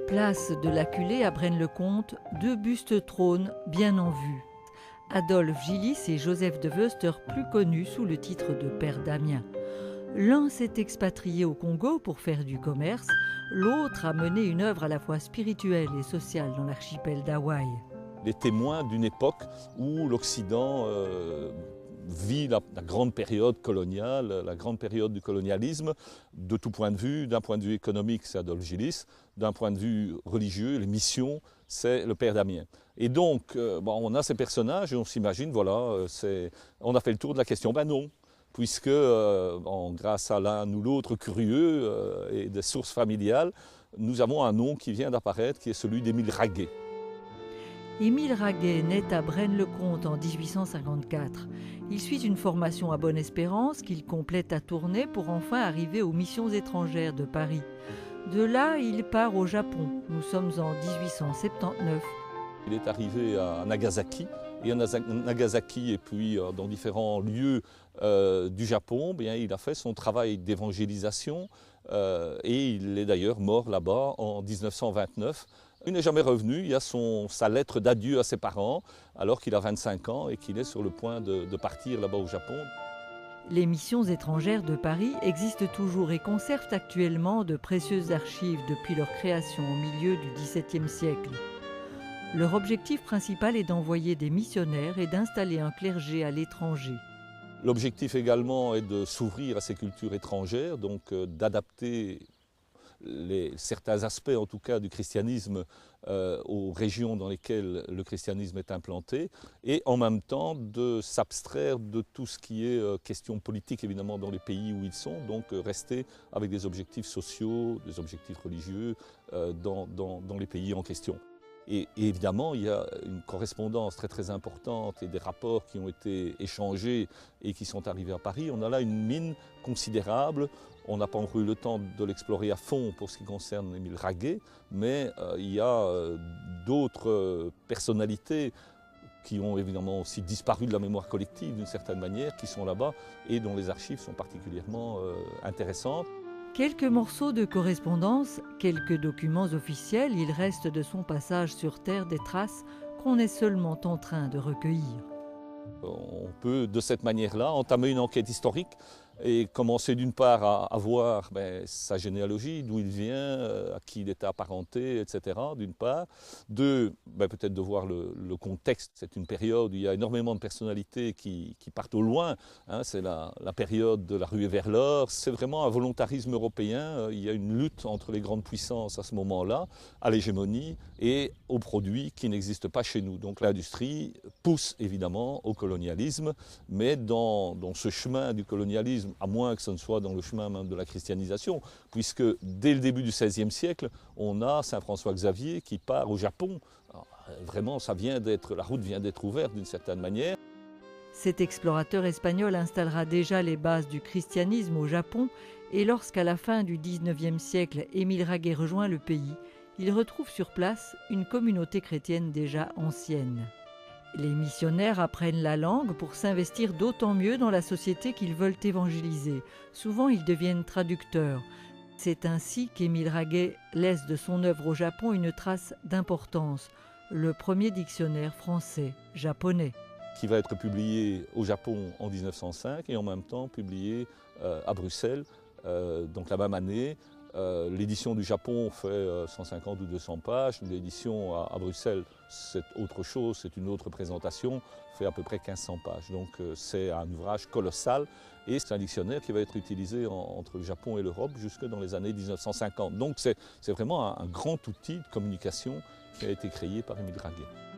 Place de l'Aculé à Braine-le-Comte, deux bustes trônent bien en vue. Adolphe Gillis et Joseph de Veuster, plus connus sous le titre de Père Damien. L'un s'est expatrié au Congo pour faire du commerce, l'autre a mené une œuvre à la fois spirituelle et sociale dans l'archipel d'Hawaï. Les témoins d'une époque où l'Occident vit la grande période coloniale, la grande période du colonialisme, de tout point de vue. D'un point de vue économique, c'est Adolphe Gillis. D'un point de vue religieux, les missions, c'est le Père Damien. Et donc, on a ces personnages et on s'imagine, voilà, on a fait le tour de la question. Ben non, puisque grâce à l'un ou l'autre curieux et des sources familiales, nous avons un nom qui vient d'apparaître, qui est celui d'Émile Raguet. Émile Raguet naît à Braine-le-Comte en 1854. Il suit une formation à Bonne-Espérance qu'il complète à Tournai pour enfin arriver aux missions étrangères de Paris. De là, il part au Japon. Nous sommes en 1879. Il est arrivé à Nagasaki. Et à Nagasaki et puis dans différents lieux du Japon, bien, il a fait son travail d'évangélisation et il est d'ailleurs mort là-bas en 1929. Il n'est jamais revenu, il y a sa lettre d'adieu à ses parents alors qu'il a 25 ans et qu'il est sur le point de partir là-bas au Japon. Les missions étrangères de Paris existent toujours et conservent actuellement de précieuses archives depuis leur création au milieu du XVIIe siècle. Leur objectif principal est d'envoyer des missionnaires et d'installer un clergé à l'étranger. L'objectif également est de s'ouvrir à ces cultures étrangères, donc d'adapter certains aspects en tout cas du christianisme aux régions dans lesquelles le christianisme est implanté et en même temps de s'abstraire de tout ce qui est question politique évidemment dans les pays où ils sont, donc rester avec des objectifs sociaux, des objectifs religieux dans les pays en question. Et évidemment, il y a une correspondance très très importante et des rapports qui ont été échangés et qui sont arrivés à Paris. On a là une mine considérable. On n'a pas encore eu le temps de l'explorer à fond pour ce qui concerne Émile Raguet, mais il y a d'autres personnalités qui ont évidemment aussi disparu de la mémoire collective d'une certaine manière, qui sont là-bas et dont les archives sont particulièrement intéressantes. Quelques morceaux de correspondance, quelques documents officiels, il reste de son passage sur Terre des traces qu'on est seulement en train de recueillir. On peut de cette manière-là entamer une enquête historique et commencer d'une part à voir sa généalogie, d'où il vient, à qui il était apparenté, etc. d'une part. Deux, peut-être de voir le contexte. C'est une période où il y a énormément de personnalités qui partent au loin. Hein, c'est la période de la ruée vers l'or. C'est vraiment un volontarisme européen. Il y a une lutte entre les grandes puissances à ce moment-là, à l'hégémonie et aux produits qui n'existent pas chez nous. Donc l'industrie pousse évidemment au colonialisme, mais dans ce chemin du colonialisme, à moins que ce ne soit dans le chemin même de la christianisation, puisque dès le début du XVIe siècle, on a Saint François Xavier qui part au Japon. Alors, vraiment, la route vient d'être ouverte d'une certaine manière. Cet explorateur espagnol installera déjà les bases du christianisme au Japon et lorsqu'à la fin du XIXe siècle, Émile Raguet rejoint le pays, il retrouve sur place une communauté chrétienne déjà ancienne. Les missionnaires apprennent la langue pour s'investir d'autant mieux dans la société qu'ils veulent évangéliser. Souvent, ils deviennent traducteurs. C'est ainsi qu'Émile Raguet laisse de son œuvre au Japon une trace d'importance, le premier dictionnaire français-japonais. Qui va être publié au Japon en 1905 et en même temps publié à Bruxelles, donc la même année. L'édition du Japon fait 150 ou 200 pages, l'édition à Bruxelles c'est autre chose, c'est une autre présentation, fait à peu près 1500 pages. Donc c'est un ouvrage colossal et c'est un dictionnaire qui va être utilisé entre le Japon et l'Europe jusque dans les années 1950. Donc c'est vraiment un grand outil de communication qui a été créé par Émile Raguet.